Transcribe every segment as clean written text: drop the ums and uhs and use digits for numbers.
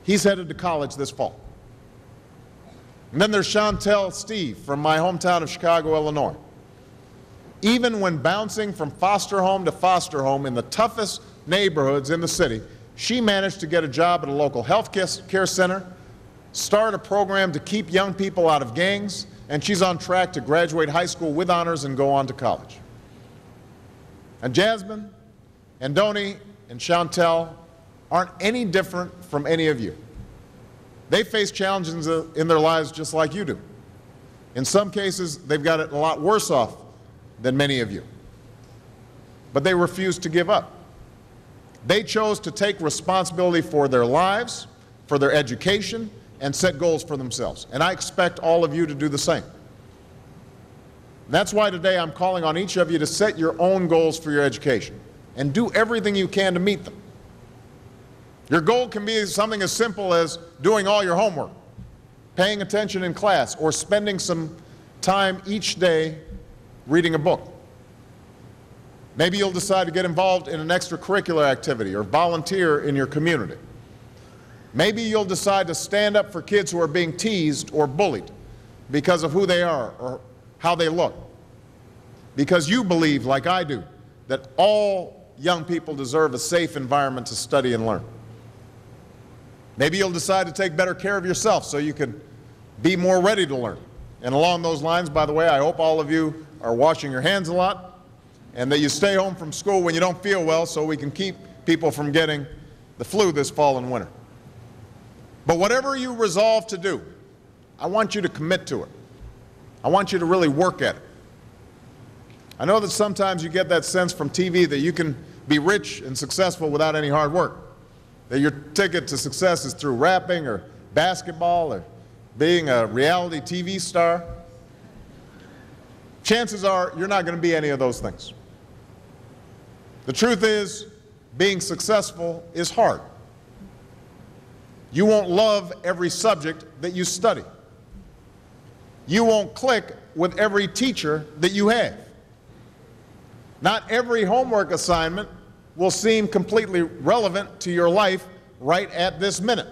He's headed to college this fall. And then there's Chantel Steve from my hometown of Chicago, Illinois. Even when bouncing from foster home to foster home in the toughest neighborhoods in the city, she managed to get a job at a local health care center, start a program to keep young people out of gangs, and she's on track to graduate high school with honors and go on to college. And Jasmine, and Doni, and Chantel aren't any different from any of you. They face challenges in their lives just like you do. In some cases, they've got it a lot worse off than many of you. But they refuse to give up. They chose to take responsibility for their lives, for their education, and set goals for themselves. And I expect all of you to do the same. That's why today I'm calling on each of you to set your own goals for your education and do everything you can to meet them. Your goal can be something as simple as doing all your homework, paying attention in class, or spending some time each day reading a book. Maybe you'll decide to get involved in an extracurricular activity or volunteer in your community. Maybe you'll decide to stand up for kids who are being teased or bullied because of who they are or how they look. Because you believe, like I do, that all young people deserve a safe environment to study and learn. Maybe you'll decide to take better care of yourself so you can be more ready to learn. And along those lines, by the way, I hope all of you are washing your hands a lot and that you stay home from school when you don't feel well so we can keep people from getting the flu this fall and winter. But whatever you resolve to do, I want you to commit to it. I want you to really work at it. I know that sometimes you get that sense from TV that you can be rich and successful without any hard work, that your ticket to success is through rapping or basketball or being a reality TV star. Chances are you're not going to be any of those things. The truth is, being successful is hard. You won't love every subject that you study. You won't click with every teacher that you have. Not every homework assignment will seem completely relevant to your life right at this minute.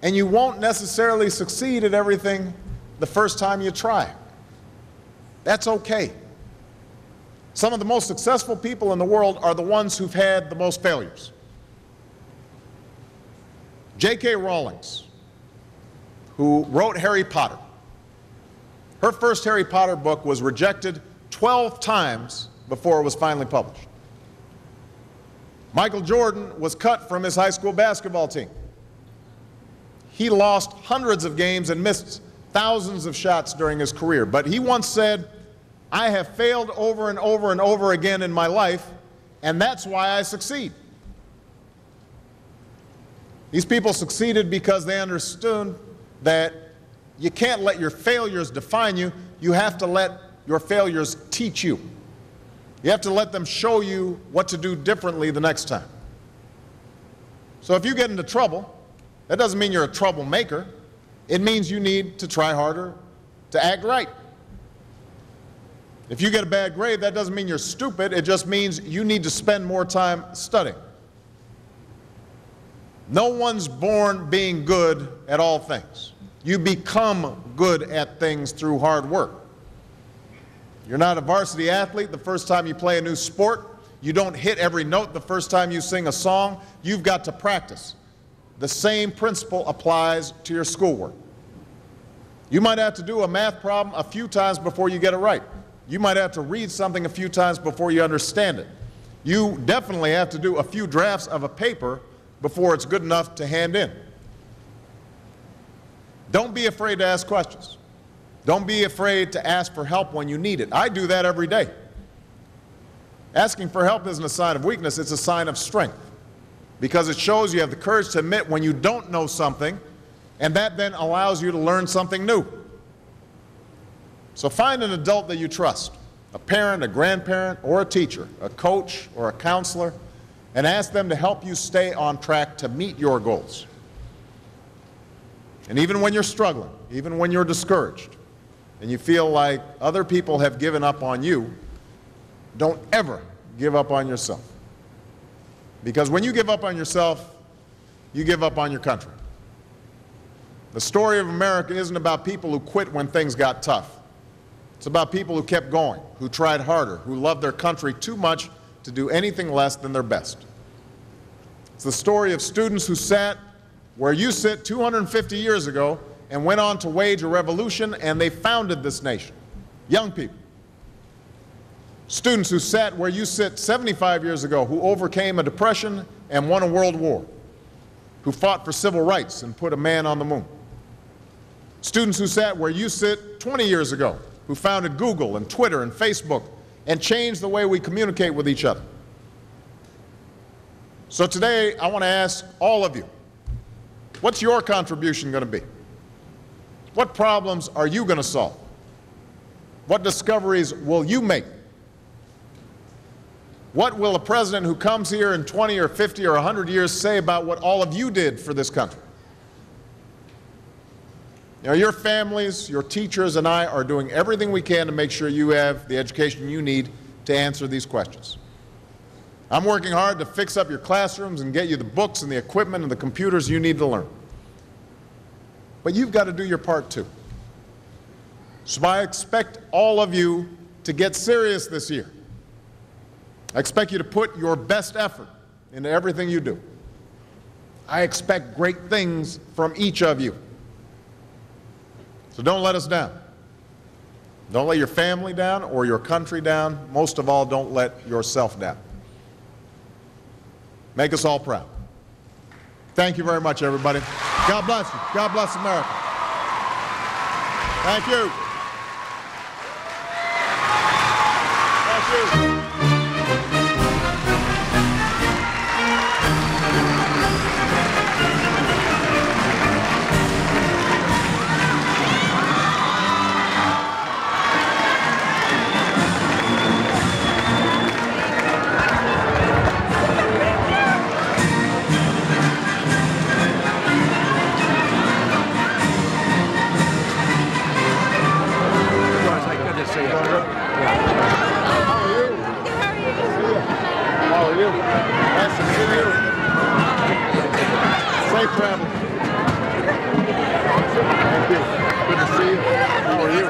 And you won't necessarily succeed at everything the first time you try. That's okay. Some of the most successful people in the world are the ones who've had the most failures. J.K. Rowling, who wrote Harry Potter, her first Harry Potter book was rejected 12 times before it was finally published. Michael Jordan was cut from his high school basketball team. He lost hundreds of games and missed thousands of shots during his career. But he once said, "I have failed over and over and over again in my life, and that's why I succeed." These people succeeded because they understood that you can't let your failures define you. You have to let your failures teach you. You have to let them show you what to do differently the next time. So if you get into trouble, that doesn't mean you're a troublemaker. It means you need to try harder to act right. If you get a bad grade, that doesn't mean you're stupid. It just means you need to spend more time studying. No one's born being good at all things. You become good at things through hard work. You're not a varsity athlete the first time you play a new sport. You don't hit every note the first time you sing a song. You've got to practice. The same principle applies to your schoolwork. You might have to do a math problem a few times before you get it right. You might have to read something a few times before you understand it. You definitely have to do a few drafts of a paper before it's good enough to hand in. Don't be afraid to ask questions. Don't be afraid to ask for help when you need it. I do that every day. Asking for help isn't a sign of weakness, it's a sign of strength, because it shows you have the courage to admit when you don't know something, and that then allows you to learn something new. So find an adult that you trust, a parent, a grandparent, or a teacher, a coach, or a counselor, and ask them to help you stay on track to meet your goals. And even when you're struggling, even when you're discouraged, and you feel like other people have given up on you, don't ever give up on yourself. Because when you give up on yourself, you give up on your country. The story of America isn't about people who quit when things got tough. It's about people who kept going, who tried harder, who loved their country too much to do anything less than their best. It's the story of students who sat where you sit 250 years ago and went on to wage a revolution, and they founded this nation. Young people. Students who sat where you sit 75 years ago, who overcame a depression and won a world war, who fought for civil rights and put a man on the moon. Students who sat where you sit 20 years ago, who founded Google and Twitter and Facebook and changed the way we communicate with each other. So today, I want to ask all of you, what's your contribution going to be? What problems are you going to solve? What discoveries will you make? What will a president who comes here in 20 or 50 or 100 years say about what all of you did for this country? You know, your families, your teachers, and I are doing everything we can to make sure you have the education you need to answer these questions. I'm working hard to fix up your classrooms and get you the books and the equipment and the computers you need to learn. But you've got to do your part too. So I expect all of you to get serious this year. I expect you to put your best effort into everything you do. I expect great things from each of you. So don't let us down. Don't let your family down or your country down. Most of all, don't let yourself down. Make us all proud. Thank you very much, everybody. God bless you. God bless America. Thank you. Thank you. Safe travel. Thank you. Good to see you. How are you?